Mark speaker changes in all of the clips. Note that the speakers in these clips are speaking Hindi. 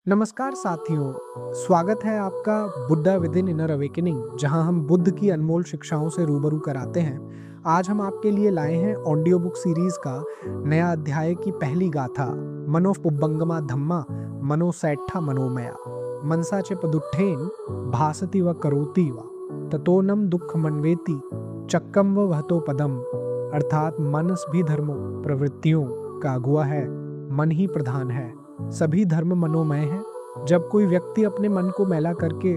Speaker 1: नमस्कार साथियों, स्वागत है आपका Buddha with in inner awakening, जहां हम बुद्ध की अनमोल शिक्षाओं से रूबरू कराते हैं। आज हम आपके लिए लाए हैं ऑडियो बुक सीरीज का नया अध्याय की पहली गाथा, मनो पुब्बंगमा धम्मा मनो सैट्ठा मनोमया मनसा च पदुट्ठेन भासति व करोति व ततोनम दुख मनवेति चक्कम व वहतो पदम। अर्थात मनस भी धर्मों प्रवृत्तियों का अगुआ है, मन ही प्रधान है, सभी धर्म मनोमय हैं। जब कोई व्यक्ति अपने मन को मैला करके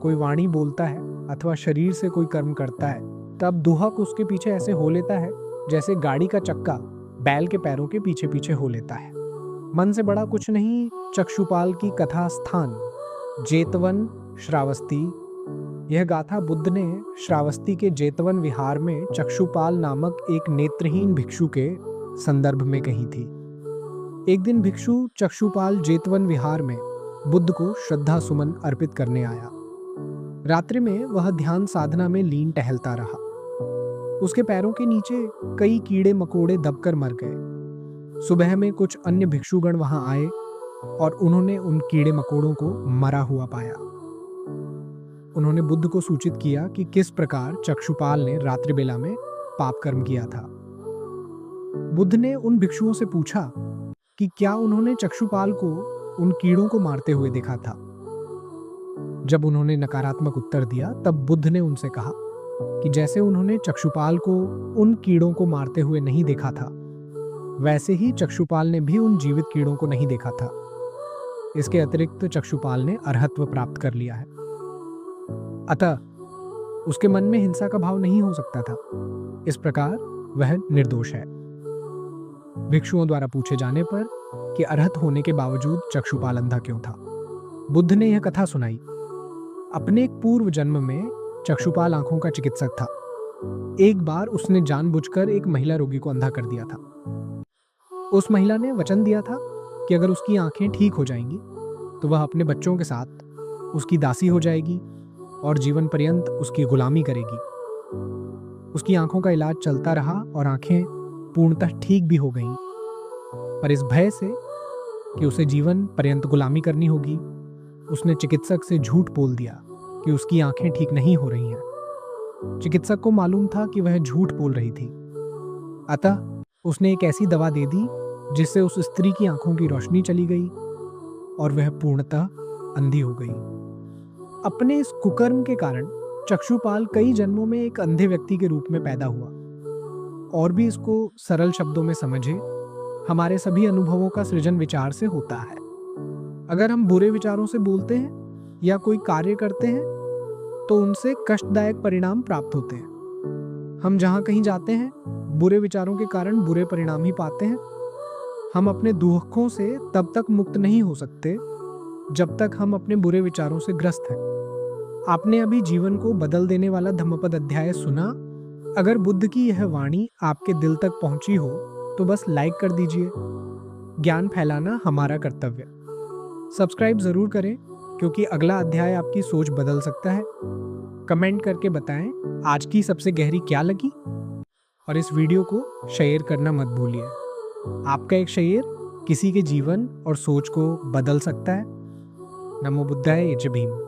Speaker 1: कोई वाणी बोलता है अथवा शरीर से कोई कर्म करता है, तब दुहक उसके पीछे ऐसे हो लेता है जैसे गाड़ी का चक्का बैल के पैरों के पीछे पीछे हो लेता है। मन से बड़ा कुछ नहीं। चक्षुपाल की कथा स्थान जेतवन श्रावस्ती। यह गाथा बुद्ध ने श्रावस्ती के जेतवन विहार में चक्षुपाल नामक एक नेत्रहीन भिक्षु के संदर्भ में कही थी। एक दिन भिक्षु चक्षुपाल जेतवन विहार में बुद्ध को श्रद्धा सुमन अर्पित करने आया। रात्रि में वह ध्यान साधना में लीन टहलता रहा। उसके पैरों के नीचे कई कीड़े मकोड़े दबकर मर गए। सुबह में कुछ अन्य भिक्षुगण वहां आए और उन्होंने उन कीड़े मकोड़ों को मरा हुआ पाया। उन्होंने बुद्ध को सूचित किया कि किस प्रकार चक्षुपाल ने रात्रि बेला में पाप कर्म किया था। बुद्ध ने उन भिक्षुओं से पूछा कि क्या उन्होंने चक्षुपाल को उन कीड़ों को मारते हुए देखा था। जब उन्होंने नकारात्मक उत्तर दिया, तब बुद्ध ने उनसे कहा कि जैसे उन्होंने चक्षुपाल को उन कीड़ों को मारते हुए नहीं देखा था, वैसे ही चक्षुपाल ने भी उन जीवित कीड़ों को नहीं देखा था। इसके अतिरिक्त चक्षुपाल ने अरहत्व प्राप्त कर लिया है, अतः उसके मन में हिंसा का भाव नहीं हो सकता था। इस प्रकार वह निर्दोष है। भिक्षुओं द्वारा पूछे जाने पर कि अरहत होने के बावजूद चक्षुपाल अंधा क्यों था, बुद्ध ने यह कथा सुनाई। अपने एक पूर्व जन्म में चक्षुपाल आंखों का चिकित्सक था। एक बार उसने जानबूझकर एक महिला रोगी को अंधा कर दिया था। उस महिला ने वचन दिया था कि अगर उसकी आंखें ठीक हो जाएंगी तो वह अपने बच्चों के साथ उसकी दासी हो जाएगी और जीवन पर्यंत उसकी गुलामी करेगी। उसकी आंखों का इलाज चलता रहा और आंखें पूर्णतः ठीक भी हो गईं। पर इस भय से कि उसे जीवन पर्यंत गुलामी करनी होगी, उसने चिकित्सक से झूठ बोल दिया कि उसकी आंखें ठीक नहीं हो रही हैं। चिकित्सक को मालूम था कि वह झूठ बोल रही थी, अतः उसने एक ऐसी दवा दे दी जिससे उस स्त्री की आंखों की रोशनी चली गई और वह पूर्णतः अंधी हो गई। अपने इस कुकर्म के कारण चक्षुपाल कई जन्मों में एक अंधे व्यक्ति के रूप में पैदा हुआ। और भी इसको सरल शब्दों में समझे, हमारे सभी अनुभवों का सृजन विचार से होता है। अगर हम बुरे विचारों से बोलते हैं या कोई कार्य करते हैं तो उनसे कष्टदायक परिणाम प्राप्त होते हैं। हम जहां कहीं जाते हैं, बुरे विचारों के कारण बुरे परिणाम ही पाते हैं। हम अपने दुखों से तब तक मुक्त नहीं हो सकते जब तक हम अपने बुरे विचारों से ग्रस्त हैं। आपने अभी जीवन को बदल देने वाला धम्मपद अध्याय सुना। अगर बुद्ध की यह वाणी आपके दिल तक पहुंची हो तो बस लाइक कर दीजिए। ज्ञान फैलाना हमारा कर्तव्य। सब्सक्राइब जरूर करें, क्योंकि अगला अध्याय आपकी सोच बदल सकता है। कमेंट करके बताएं आज की सबसे गहरी क्या लगी, और इस वीडियो को शेयर करना मत भूलिए। आपका एक शेयर किसी के जीवन और सोच को बदल सकता है। नमो बुद्धाय। जय भीम।